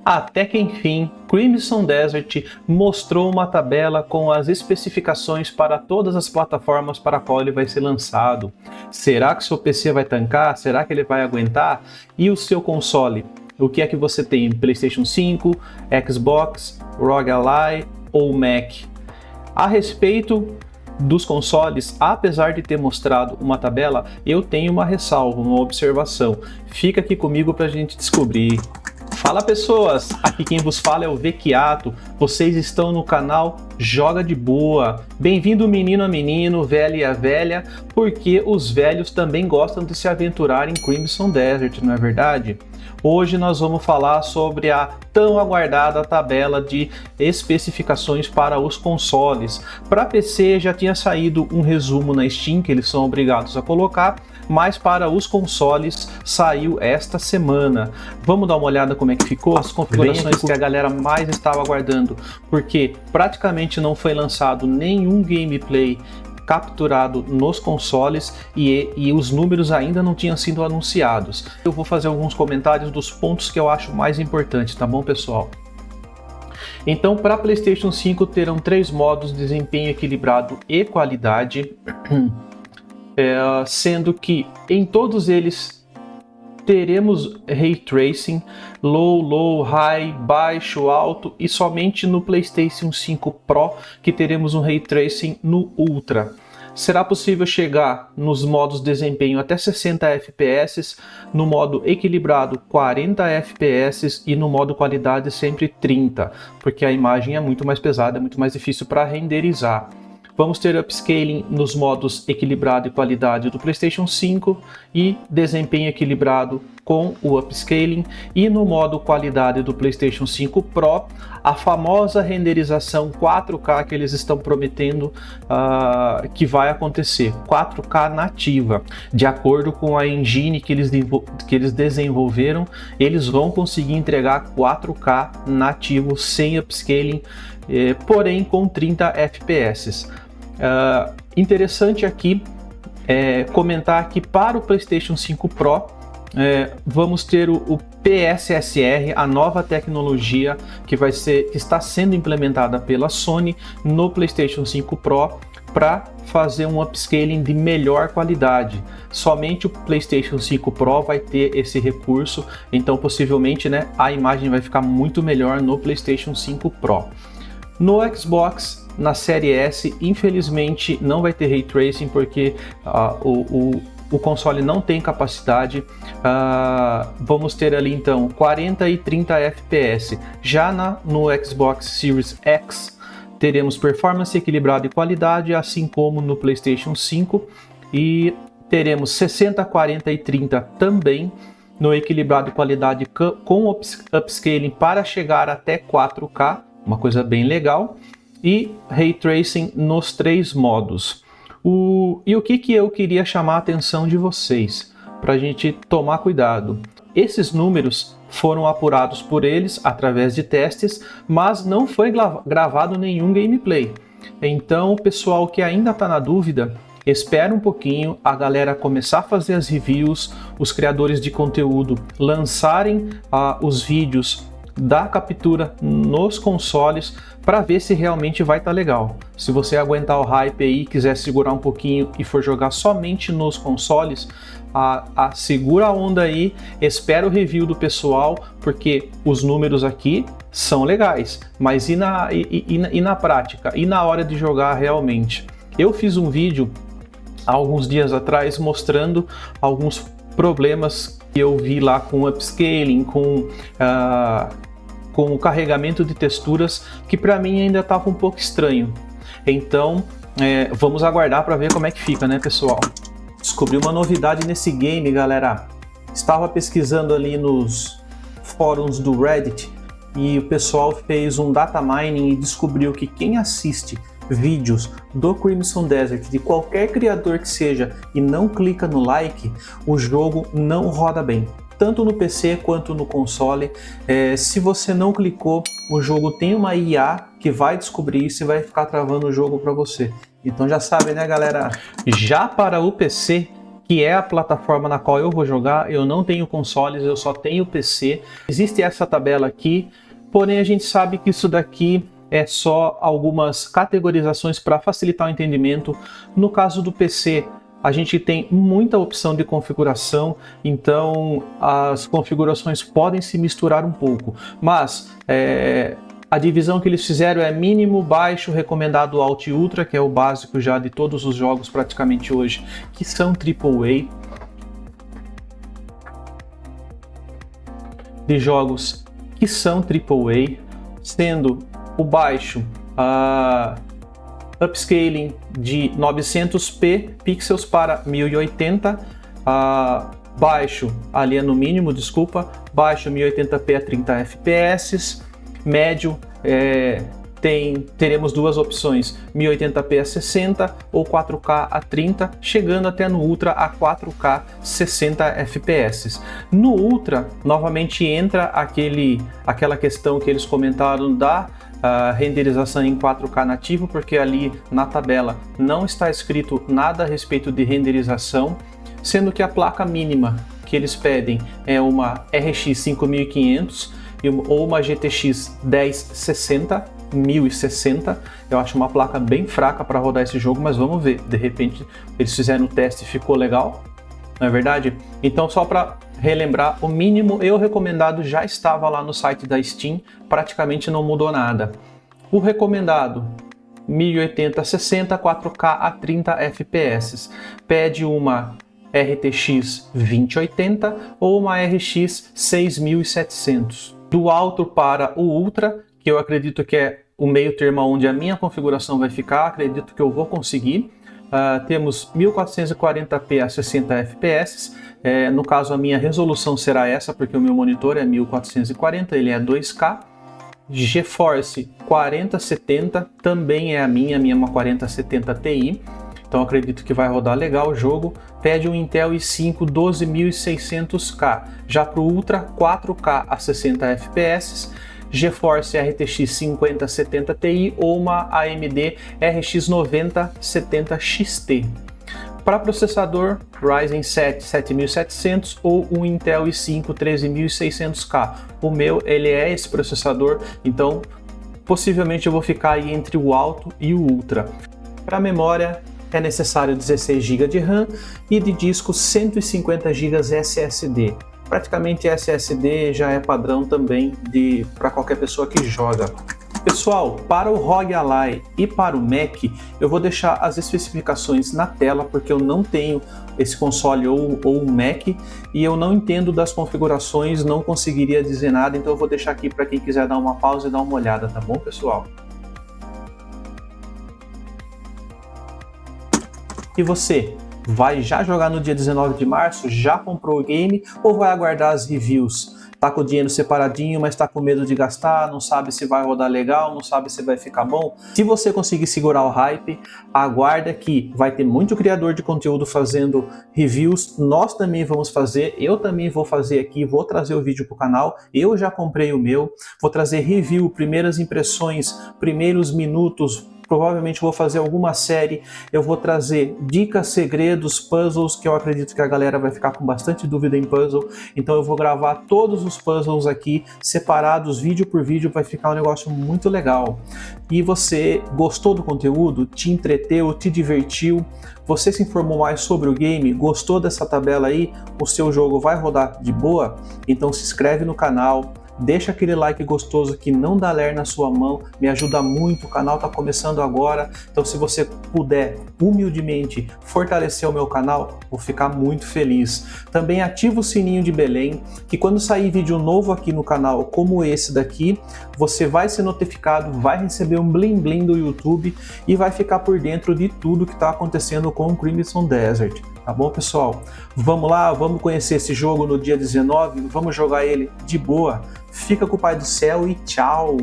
Até que enfim, Crimson Desert mostrou uma tabela com as especificações para todas as plataformas para a qual ele vai ser lançado. Será que seu PC vai tancar? Será que ele vai aguentar? E o seu console? O que é que você tem? PlayStation 5, Xbox, ROG Ally ou Mac? A respeito dos consoles, apesar de ter mostrado uma tabela, eu tenho uma ressalva, uma observação. Fica aqui comigo para a gente descobrir. Fala pessoas, aqui quem vos fala é o Vecchiato, vocês estão no canal Joga de Boa. Bem-vindo menino a menino, velha a velha, porque os velhos também gostam de se aventurar em Crimson Desert, não é verdade? Hoje nós vamos falar sobre a tão aguardada tabela de especificações para os consoles. Para PC já tinha saído um resumo na Steam que eles são obrigados a colocar, mas para os consoles saiu esta semana. Vamos dar uma olhada como é que ficou, as configurações que a galera mais estava aguardando, porque praticamente não foi lançado nenhum gameplay capturado nos consoles e os números ainda não tinham sido anunciados. Eu vou fazer alguns comentários dos pontos que eu acho mais importantes, tá bom, pessoal? Então, para PlayStation 5 terão 3 modos: desempenho equilibrado e qualidade, sendo que em todos eles teremos Ray Tracing, low, high, baixo, alto, e somente no PlayStation 5 Pro que teremos um Ray Tracing no Ultra. Será possível chegar nos modos desempenho até 60 FPS, no modo equilibrado 40 FPS e no modo qualidade sempre 30, porque a imagem é muito mais pesada, é muito mais difícil para renderizar. Vamos ter upscaling nos modos equilibrado e qualidade do PlayStation 5 e desempenho equilibrado com o upscaling, e no modo qualidade do PlayStation 5 Pro, a famosa renderização 4K que eles estão prometendo que vai acontecer, 4K nativa. De acordo com a engine que eles desenvolveram, eles vão conseguir entregar 4K nativo sem upscaling, porém com 30 FPS. Interessante aqui comentar que para o PlayStation 5 Pro vamos ter o PSSR, a nova tecnologia que está sendo implementada pela Sony no PlayStation 5 Pro para fazer um upscaling de melhor qualidade. Somente o PlayStation 5 Pro vai ter esse recurso, então possivelmente, a imagem vai ficar muito melhor no PlayStation 5 Pro. No Xbox, na série S, infelizmente não vai ter Ray Tracing, porque o console não tem capacidade. Vamos ter ali então 40 e 30 FPS. Já no Xbox Series X teremos performance equilibrada e qualidade, assim como no PlayStation 5, e teremos 60, 40 e 30 também no equilibrado e qualidade com upscaling para chegar até 4K, uma coisa bem legal, e Ray Tracing nos 3 modos. E o que eu queria chamar a atenção de vocês, para a gente tomar cuidado. Esses números foram apurados por eles através de testes, mas não foi gravado nenhum gameplay. Então, o pessoal que ainda está na dúvida, espera um pouquinho a galera começar a fazer as reviews, os criadores de conteúdo lançarem os vídeos da captura nos consoles, para ver se realmente vai estar legal. Se você aguentar o hype aí, quiser segurar um pouquinho e for jogar somente nos consoles, segura a onda aí, espera o review do pessoal, porque os números aqui são legais, mas e na prática? E na hora de jogar realmente? Eu fiz um vídeo há alguns dias atrás mostrando alguns problemas que eu vi lá com upscaling, com o carregamento de texturas, que para mim ainda estava um pouco estranho. Então vamos aguardar para ver como é que fica, né, pessoal? Descobri uma novidade nesse game, galera. Estava pesquisando ali nos fóruns do Reddit e o pessoal fez um data mining e descobriu que quem assiste vídeos do Crimson Desert, de qualquer criador que seja, e não clica no like, o jogo não roda bem, tanto no PC quanto no console. Se você não clicou, o jogo tem uma IA que vai descobrir isso e vai ficar travando o jogo para você. Então já sabe, né, galera? Já para o PC, que é a plataforma na qual eu vou jogar. Eu não tenho consoles, eu só tenho PC. Existe essa tabela aqui, porém a gente sabe que isso daqui é só algumas categorizações para facilitar o entendimento. No caso do PC, a gente tem muita opção de configuração, então as configurações podem se misturar um pouco, mas a divisão que eles fizeram é mínimo, baixo, recomendado, alto e ultra, que é o básico já de todos os jogos praticamente hoje, que são AAA. De jogos que são AAA, sendo o baixo upscaling de 900p pixels para 1080, baixo, ali é no mínimo, desculpa, baixo 1080p a 30 fps, médio teremos duas opções, 1080p a 60 ou 4K a 30, chegando até no Ultra a 4K 60 fps. No Ultra, novamente entra aquela questão que eles comentaram da renderização em 4K nativo, porque ali na tabela não está escrito nada a respeito de renderização, sendo que a placa mínima que eles pedem é uma RX 5500 ou uma GTX 1060. Eu acho uma placa bem fraca para rodar esse jogo, mas vamos ver, de repente eles fizeram o teste e ficou legal, não é verdade? Então, só para relembrar, o mínimo e o recomendado já estava lá no site da Steam, praticamente não mudou nada. O recomendado 1080 60, 4K a 30 fps, pede uma RTX 2080 ou uma RX 6700. Do alto para o Ultra, que eu acredito que é o meio termo onde a minha configuração vai ficar, acredito que eu vou conseguir. Temos 1440p a 60 fps, no caso a minha resolução será essa, porque o meu monitor é 1440, ele é 2K. GeForce 4070 também é a minha é uma 4070 Ti, então acredito que vai rodar legal o jogo. Pede um Intel i5 12600K, já para o Ultra 4K a 60 fps, GeForce RTX 5070 Ti ou uma AMD RX 9070 XT. Para processador, Ryzen 7 7700 ou um Intel i5 13600K. O meu, ele é esse processador, então possivelmente eu vou ficar aí entre o alto e o Ultra. Para memória, é necessário 16 GB de RAM e de disco 150 GB SSD. Praticamente SSD já é padrão também para qualquer pessoa que joga. Pessoal, para o ROG Ally e para o Mac, eu vou deixar as especificações na tela, porque eu não tenho esse console ou o Mac e eu não entendo das configurações, não conseguiria dizer nada, então eu vou deixar aqui para quem quiser dar uma pausa e dar uma olhada, tá bom, pessoal? E você, vai já jogar no dia 19 de março? Já comprou o game ou vai aguardar as reviews? Tá com o dinheiro separadinho, mas tá com medo de gastar, não sabe se vai rodar legal, não sabe se vai ficar bom? Se você conseguir segurar o hype, aguarda que vai ter muito criador de conteúdo fazendo reviews, nós também vamos fazer, eu também vou fazer aqui, vou trazer o vídeo pro canal, eu já comprei o meu, vou trazer review, primeiras impressões, primeiros minutos, provavelmente vou fazer alguma série, eu vou trazer dicas, segredos, puzzles, que eu acredito que a galera vai ficar com bastante dúvida em puzzle, então eu vou gravar todos os puzzles aqui, separados, vídeo por vídeo, vai ficar um negócio muito legal. E você gostou do conteúdo? Te entreteu? Te divertiu? Você se informou mais sobre o game? Gostou dessa tabela aí? O seu jogo vai rodar de boa? Então se inscreve no canal, deixa aquele like gostoso que não dá ler na sua mão, me ajuda muito, o canal está começando agora, então se você puder humildemente fortalecer o meu canal, vou ficar muito feliz. Também ativa o sininho de Belém, que quando sair vídeo novo aqui no canal, como esse daqui, você vai ser notificado, vai receber um blim blim do YouTube e vai ficar por dentro de tudo que está acontecendo com o Crimson Desert. Tá bom, pessoal? Vamos lá, vamos conhecer esse jogo no dia 19, vamos jogar ele de boa. Fica com o Pai do Céu e tchau!